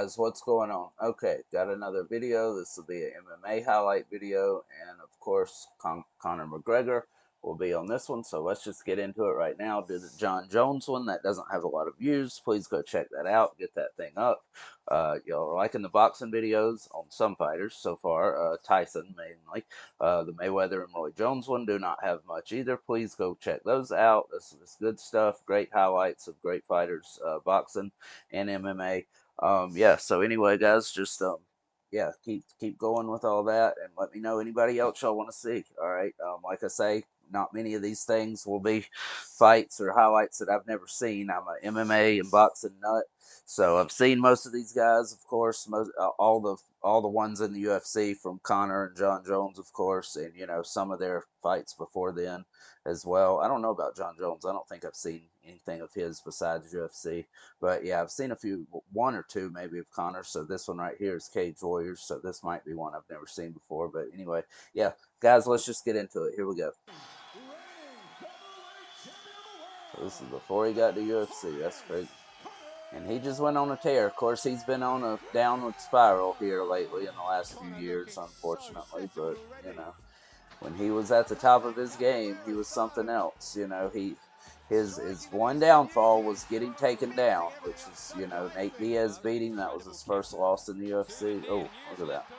guys, what's going on? Okay, got another video. This will be an MMA highlight video, and of course, Conor McGregor will be on this one. So let's just get into it right now. Do the John Jones one that doesn't have a lot of views. Please go check that out. Get that thing up. Y'all are liking the boxing videos on some fighters so far. Tyson mainly. The Mayweather and Roy Jones one do not have much either. Please go check those out. This is good stuff. Great highlights of great fighters, boxing and MMA. Yeah, so anyway, guys, just yeah, keep going with all that, and let me know anybody else y'all want to see. All right, like I say, not many of these things will be fights or highlights that I've never seen. I'm a MMA and boxing nut, so I've seen most of these guys, of course, most all the ones in the UFC, from Conor and John Jones, of course, and some of their fights before then as well. I don't know about John Jones. I don't think I've seen anything of his besides UFC. But yeah, I've seen a few, one or two maybe of Conor. So this one right here is Cage Warriors. So this might be one I've never seen before. But anyway, yeah, guys, let's just get into it. Here we go. So this is before he got to UFC. That's crazy. And he just went on a tear. Of course, he's been on a downward spiral here lately in the last few years, unfortunately. But, when he was at the top of his game, he was something else. His one downfall was getting taken down, which is, Nate Diaz beating. That was his first loss in the UFC. Oh, look at that.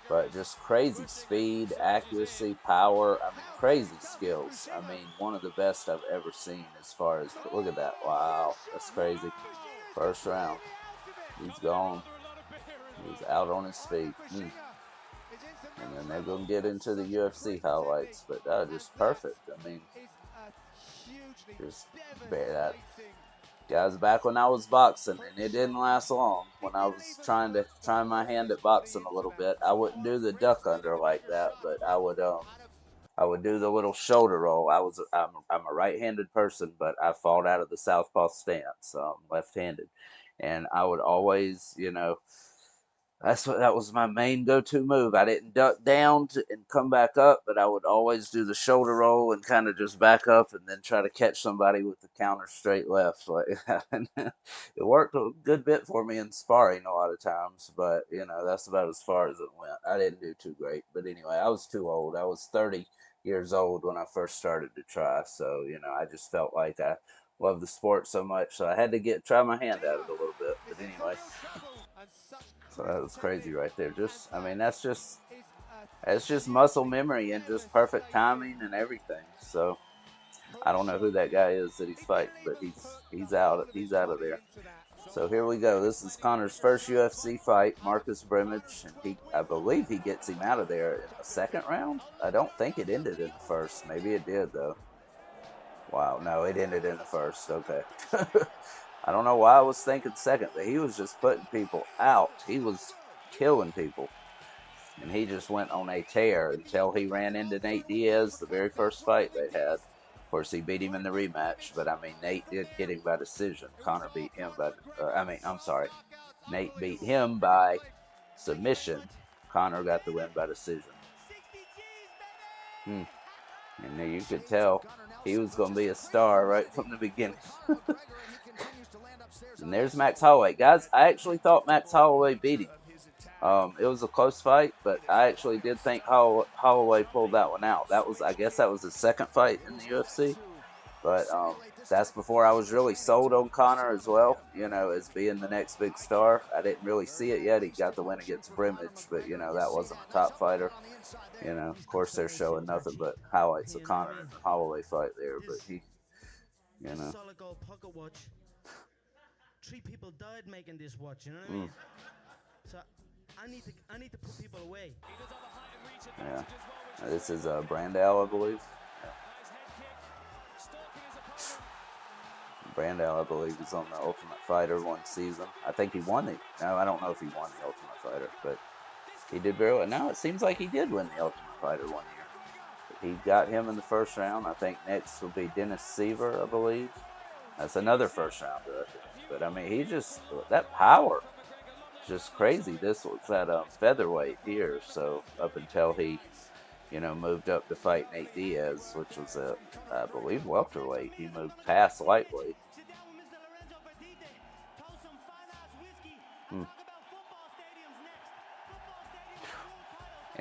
But just crazy speed, accuracy, power. I mean, crazy skills. I mean, one of the best I've ever seen as far as, look at that. Wow, that's crazy. First round. He's gone. He's out on his feet. And then they're going to get into the UFC highlights. But just perfect. I mean, just bear that. Guys, back when I was boxing, and it didn't last long, when I was trying my hand at boxing a little bit, I wouldn't do the duck under like that, but I would do the little shoulder roll. I'm a right-handed person, but I fought out of the southpaw stance, left-handed, and I would always, that was my main go-to move. I didn't duck down and come back up, but I would always do the shoulder roll and kind of just back up and then try to catch somebody with the counter straight left like that. And it worked a good bit for me in sparring a lot of times, but that's about as far as it went. I didn't do too great, but anyway, I was too old. I was 30 years old when I first started to try, so I just felt like I loved the sport so much, so I had to try my hand at it a little bit. But anyway. So that was crazy right there. I mean, that's just muscle memory and just perfect timing and everything. So I don't know who that guy is that he's fighting, but he's out of there. So here we go. This is Conor's first UFC fight, Marcus Brimage, and I believe he gets him out of there in the second round. I don't think it ended in the first. Maybe it did though. Wow, no, it ended in the first. Okay. I don't know why I was thinking second, but he was just putting people out. He was killing people. And he just went on a tear until he ran into Nate Diaz, the very first fight they had. Of course, he beat him in the rematch, but I mean, Nate did get him by decision. Conor beat him I'm sorry. Nate beat him by submission. Conor got the win by decision. And you could tell he was going to be a star right from the beginning. And there's Max Holloway. Guys, I actually thought Max Holloway beat him. It was a close fight, but I actually did think Holloway pulled that one out. I guess that was his second fight in the UFC. But that's before I was really sold on Conor as well, as being the next big star. I didn't really see it yet. He got the win against Brimage, but, that wasn't a top fighter. Of course, they're showing nothing but highlights of Conor and the Holloway fight there, but solid gold pocket watch. 3 people died making this watch, you know what I mean? So I need to put people away. Yeah. This is Brandao, I believe. Brandao, I believe, is on the Ultimate Fighter one season. I think he won it. No, I don't know if he won the Ultimate Fighter, but he did very well. Now it seems like he did win the Ultimate Fighter one year. But he got him in the first round. I think next will be Dennis Seaver, I believe. That's another first rounder, I think. But I mean, that power is just crazy. This was at featherweight here, so up until he, moved up to fight Nate Diaz, which was I believe, welterweight. He moved past lightweight.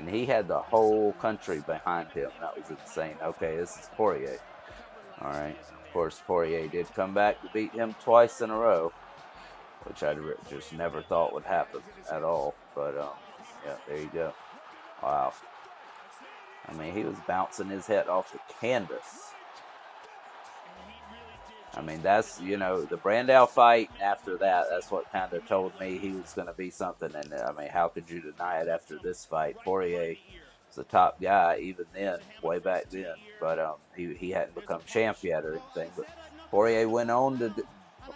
And he had the whole country behind him. That was insane. Okay, this is Poirier. All right. Of course, Poirier did come back to beat him twice in a row, which I just never thought would happen at all. But yeah, there you go. Wow. I mean, he was bouncing his head off the canvas. I mean, that's, the Brandao fight after that, that's what kind of told me he was going to be something. And I mean, how could you deny it after this fight? Poirier was the top guy even then, way back then. But he hadn't become champ yet or anything. But Poirier went on to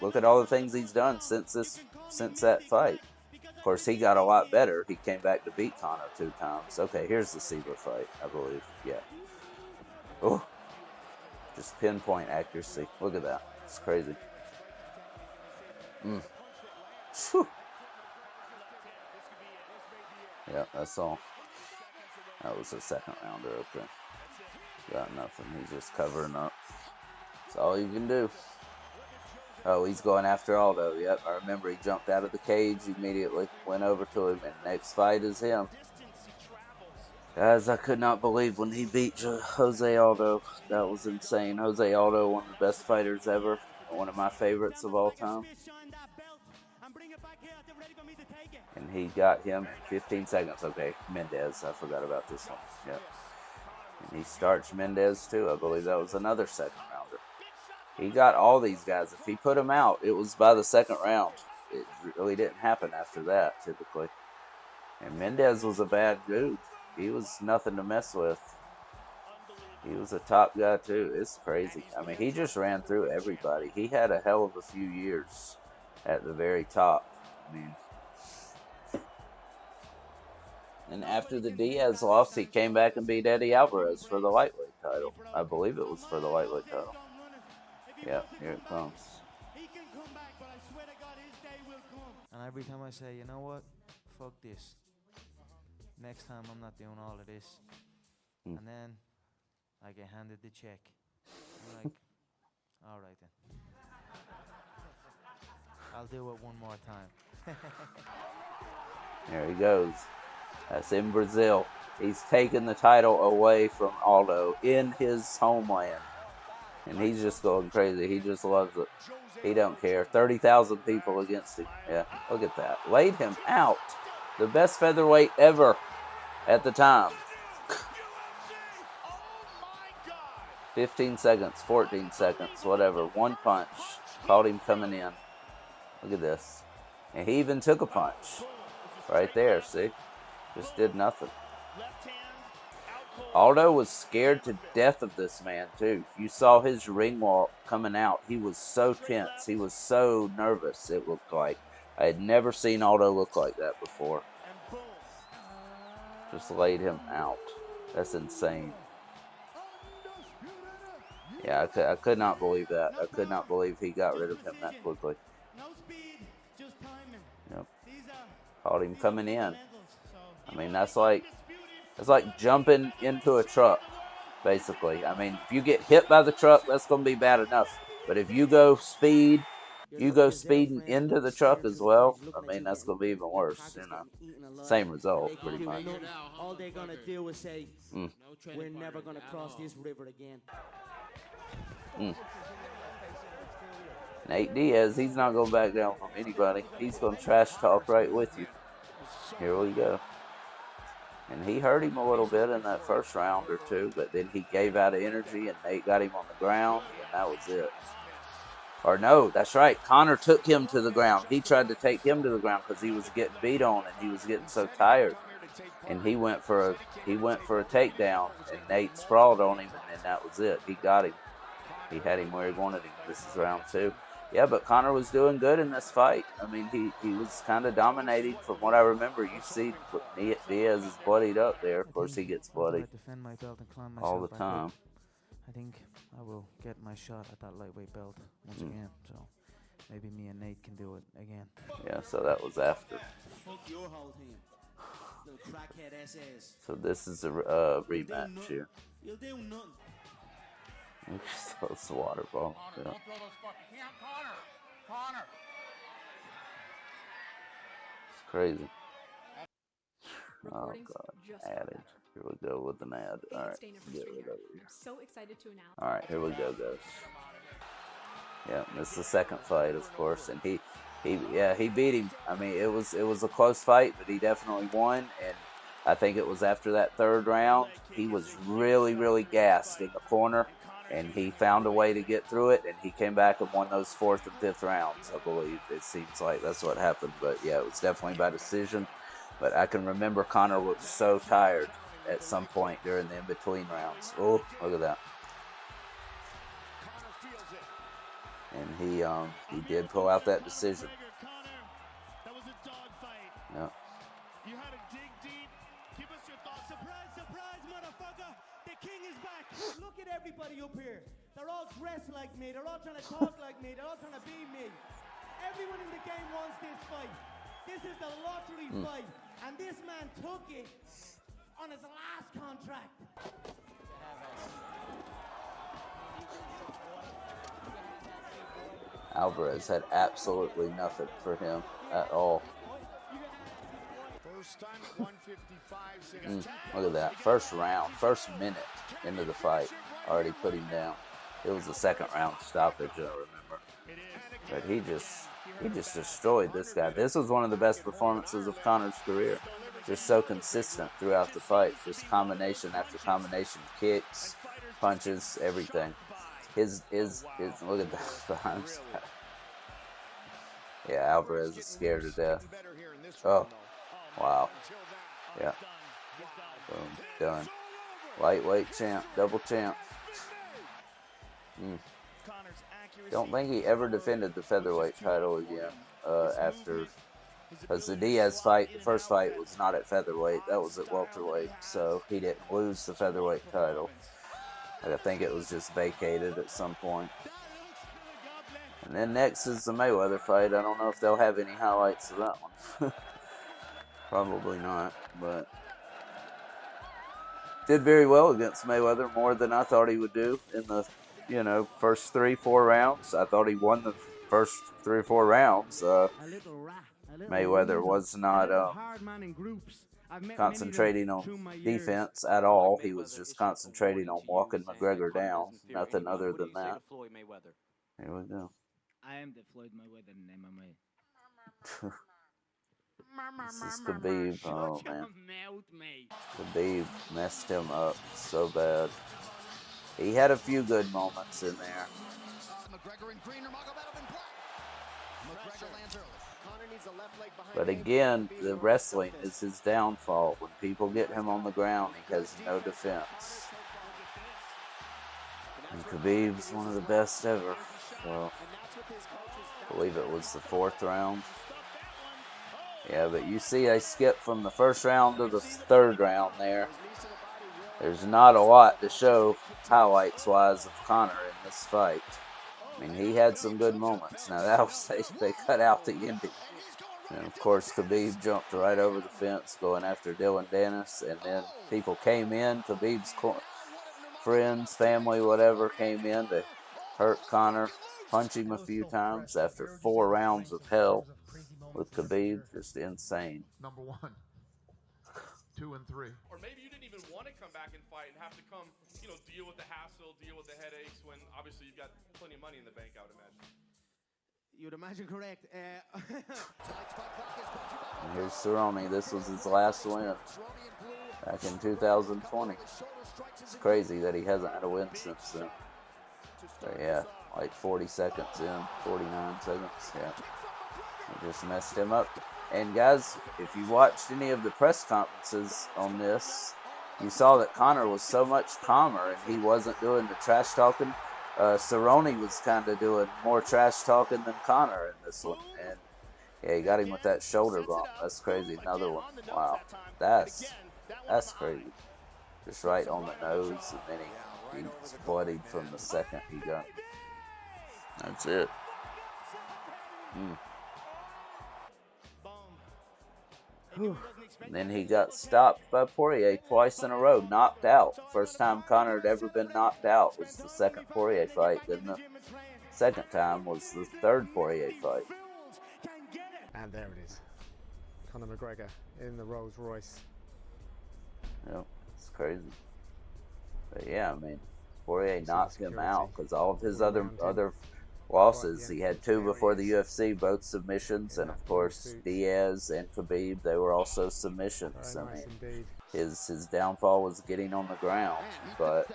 look at all the things he's done since that fight. Of course, he got a lot better. He came back to beat Conor 2 times. Okay, here's the Seaver fight, I believe. Yeah. Oh, just pinpoint accuracy. Look at that. It's crazy. Whew. Yeah, that's all. That was a second rounder up there. Got nothing. He's just covering up. That's all you can do. Oh, he's going after Aldo. Yep, I remember he jumped out of the cage immediately, went over to him, and next fight is him. Guys, I could not believe when he beat Jose Aldo. That was insane. Jose Aldo, one of the best fighters ever. One of my favorites of all time. And he got him in 15 seconds. Okay, Mendez. I forgot about this one. Yep. And he starts Mendez too. I believe that was another second rounder. He got all these guys. If he put them out, it was by the second round. It really didn't happen after that, typically. And Mendez was a bad dude. He was nothing to mess with. He was a top guy too. It's crazy. I mean, he just ran through everybody. He had a hell of a few years at the very top. I mean, and after the Diaz loss, he came back and beat Eddie Alvarez for the lightweight title. I believe it was for the lightweight title. Yeah, here it comes. And every time I say, you know what, fuck this. Next time I'm not doing all of this. And then I get handed the check. I'm like, all right then. I'll do it one more time. There he goes. That's in Brazil. He's taken the title away from Aldo in his homeland. And he's just going crazy. He just loves it. He don't care. 30,000 people against him. Yeah, look at that. Laid him out. The best featherweight ever at the time. 15 seconds, 14 seconds, whatever. One punch. Caught him coming in. Look at this. And he even took a punch. Right there, see? Just did nothing. Aldo was scared to death of this man, too. You saw his ring walk coming out. He was so tense. He was so nervous, it looked like. I had never seen Aldo look like that before. Just laid him out. That's insane. Yeah, I could not believe that. I could not believe he got rid of him that quickly. Yep. Caught him coming in. I mean, that's like jumping into a truck, basically. I mean, if you get hit by the truck, that's going to be bad enough. But if you go speeding into the truck as well, I mean, that's going to be even worse, Same result, pretty much. All they're going to do is say, we're never going to cross this river again. Nate Diaz, he's not going to back down from anybody. He's going to trash talk right with you. Here we go. And he hurt him a little bit in that first round or two, but then he gave out of energy and Nate got him on the ground, and that was it. Or no, that's right. Conor took him to the ground. He tried to take him to the ground because he was getting beat on and he was getting so tired. And he went for a takedown, and Nate sprawled on him, and then that was it. He got him. He had him where he wanted him. This is round 2. Yeah, but Conor was doing good in this fight. I mean, he was kind of dominating from what I remember. You see Diaz is bloodied up there. Of course, he gets bloody defend my belt and climb all the time. I think I will get my shot at that lightweight belt once again. So maybe me and Nate can do it again. Yeah, so that was after. Fuck your whole team. Little crackhead SS. So this is a rematch here. You'll do nothing. Those water balls. Yeah. Don't throw those fucking Conor. It's crazy. Oh God, added. Here we go with an ad. All right, get rid of it here. So excited to announce. All right, here we go, guys. Yeah, this is the second fight, of course, and he beat him. I mean, it was a close fight, but he definitely won. And I think it was after that third round, he was really gassed in the corner, and he found a way to get through it, and he came back and won those fourth and fifth rounds. I believe it seems like that's what happened. But yeah, it was definitely by decision. But I can remember Conor was so tired at some point during the in-between rounds. Oh, look at that. And he did pull out that decision. Yeah. You had to dig deep. Give us your thoughts. Surprise, surprise, motherfucker. The king is back. Look at everybody up here. They're all dressed like me. They're all trying to talk like me. They're all trying to be me. Everyone in the game wants this fight. This is the lottery fight. And this man took it on his last contract. Alvarez had absolutely nothing for him at all. Look at that. First round, first minute into the fight, already put him down. It was the second round stoppage, I remember. But he just destroyed this guy. This was one of the best performances of Conor's career. Just so consistent throughout the fight. Just combination after combination, kicks, punches, everything. His look at that behind his back. Yeah, Alvarez is scared to death. Oh, wow. Yeah. Boom, done. Lightweight champ, double champ. Don't think he ever defended the featherweight title again after, because the Diaz fight, the first fight was not at featherweight, that was at welterweight, so he didn't lose the featherweight title. I think it was just vacated at some point. And then next is the Mayweather fight. I don't know if they'll have any highlights of that one. Probably not, but did very well against Mayweather, more than I thought he would do in the, first 3-4 rounds. I thought he won the first 3 or 4 rounds. Mayweather was not concentrating on defense at all. He was just concentrating on walking McGregor down. Nothing other than that. Here we go. I am the Floyd Mayweather in MMA. This is Khabib. Oh, man. Khabib messed him up so bad. He had a few good moments in there. But again, the wrestling is his downfall. When people get him on the ground, he has no defense. And Khabib's one of the best ever. So, I believe it was the 4th round. Yeah, but you see I skipped from the 1st round to the 3rd round there. There's not a lot to show highlights-wise of Conor in this fight. I mean, he had some good moments. Now, that was they cut out the ending. And, of course, Khabib jumped right over the fence going after Dylan Dennis. And then people came in. Khabib's friends, family, whatever, came in to hurt Conor, punch him a few times after 4 rounds of hell with Khabib. Just insane. Number 1, 2, and 3. Or maybe you didn't even want to come back and fight and have to come, deal with the hassle, deal with the headaches when obviously you've got plenty of money in the bank, I would imagine. You'd imagine correct. And here's Cerrone. This was his last win back in 2020. It's crazy that he hasn't had a win since then. But yeah, like 40 seconds in, 49 seconds. Yeah, he just messed him up. And guys, if you watched any of the press conferences on this, you saw that Conor was so much calmer and he wasn't doing the trash talking. Cerrone was kind of doing more trash talking than Conor in this one. And yeah, he got him with that shoulder bump. That's crazy. Another one. Wow. That's crazy. Just right on the nose, and then he bloodied from the second he got. That's it. And then he got stopped by Poirier twice in a row, knocked out. First time Conor had ever been knocked out was the second Poirier fight. Then the second time was the 3rd Poirier fight. And there it is. Conor McGregor in the Rolls Royce. Yep, it's crazy. But yeah, I mean, Poirier You see the knocked him out security because all of his going around him other before the losses, he had entrance. two There he before the is UFC, both submissions, in and that of blue course suit. Diaz and Khabib, they were also submissions. Very I nice mean, indeed. his downfall was getting on the ground, but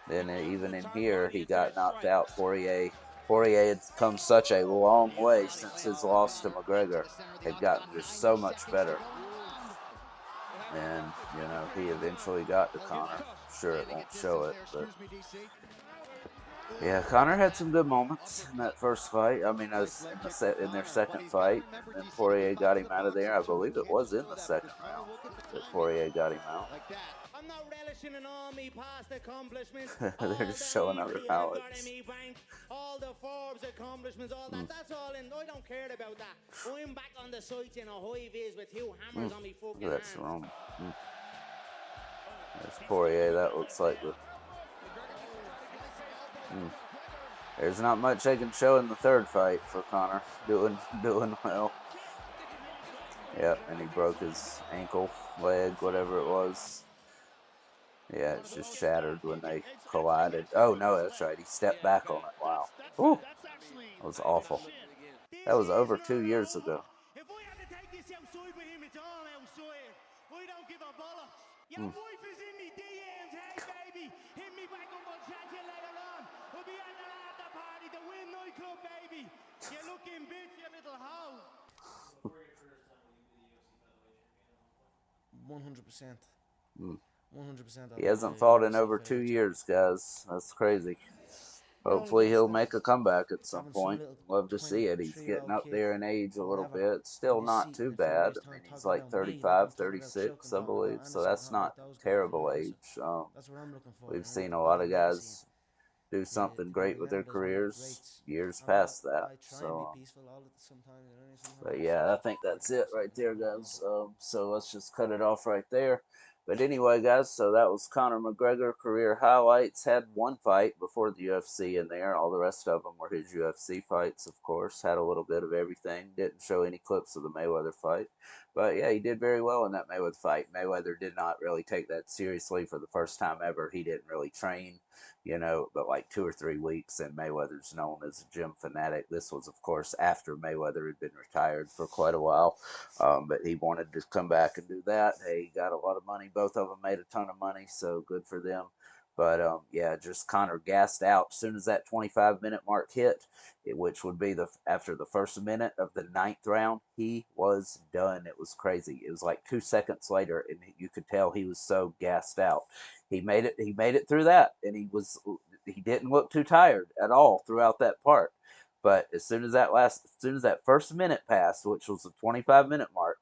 then even in here he got knocked out. Poirier had come such a long way since his loss to McGregor, had gotten just so much better, and he eventually got to Conor. Sure, it won't show it, but yeah, Conor had some good moments in that first fight. I mean, as in their second fight, and then Poirier got him out of there. I believe it was in the second round that Poirier got him out. I'm not relishing in all me past accomplishments, They're all just that showing evil other you have got in highlights. me bank, all the Forbes accomplishments, all that. That's all in. I don't care about that. I'm back on the sights in a high vis with two hammers on me Look fucking at that hands. cerrone. There's Poirier. That looks like the. There's not much they can show in the third fight for Conor. Doing well. Yep, and he broke his ankle, leg, whatever it was. Yeah, it's just shattered when they collided. Oh no, that's right. He stepped back on it. Wow. Ooh, that was awful. That was This is over not 2 years over. ago. If I had to take this outside with him, it's all outside. I don't give a bollocks. Your wife is in me DMs, hey baby. Hit me back up, I'll chat to you later on. We'll be at the after party, the Win nightclub, baby. You looking bitch, you little hoe. 100%. 100%. He I'll be hasn't the fought in UFC over two featherweight champion. years, guys. That's crazy. We're only Hopefully guessing he'll that make a comeback at some having some point. little Love to see it. He's getting 23-year-old up kid there in age a or little whatever bit. give Still his not seat too in a few bad. years' I time mean, he's talking like about me, like I'm 35, talking about 36, Silk, I'm I talking believe. about So Anderson, I'm that's talking not about those guys, you terrible know. So age. that's what I'm looking for. We've I'm looking seen to a build lot a of legacy guys do and something to be great with their remembered as one of the careers greats. years And past that. I try and be So peaceful all the sometimes, you know, but sometimes yeah, I think I that's can be it right something there, I'm not, you guys. know. So let's just cut it off right there. But anyway, guys, so that was Conor McGregor career highlights. Had one fight before the UFC in there. All the rest of them were his UFC fights, of course. Had a little bit of everything. Didn't show any clips of the Mayweather fight. But yeah, he did very well in that Mayweather fight. Mayweather did not really take that seriously for the first time ever. He didn't really train, but like 2 or 3 weeks, and Mayweather's known as a gym fanatic. This was, of course, after Mayweather had been retired for quite a while, but he wanted to come back and do that. Hey, he got a lot of money. Both of them made a ton of money, so good for them. But yeah, just Conor gassed out as soon as that 25-minute mark hit, which would be the after the first minute of the ninth round. He was done. It was crazy. It was like 2 seconds later, and you could tell he was so gassed out. He made it. He made it through that, and he didn't look too tired at all throughout that part. But as soon as that first minute passed, which was the 25-minute mark,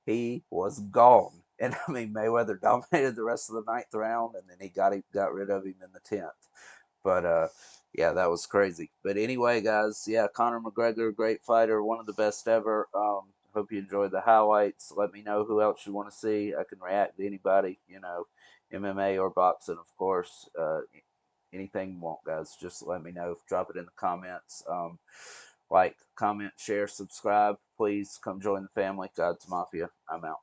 he was gone. And I mean, Mayweather dominated the rest of the ninth round, and then he got rid of him in the 10th. But yeah, that was crazy. But anyway, guys, yeah, Conor McGregor, great fighter, one of the best ever. Hope you enjoyed the highlights. Let me know who else you want to see. I can react to anybody, MMA or boxing, of course. Anything you want, guys. Just let me know. Drop it in the comments. Like, comment, share, subscribe. Please come join the family. God's Mafia. I'm out.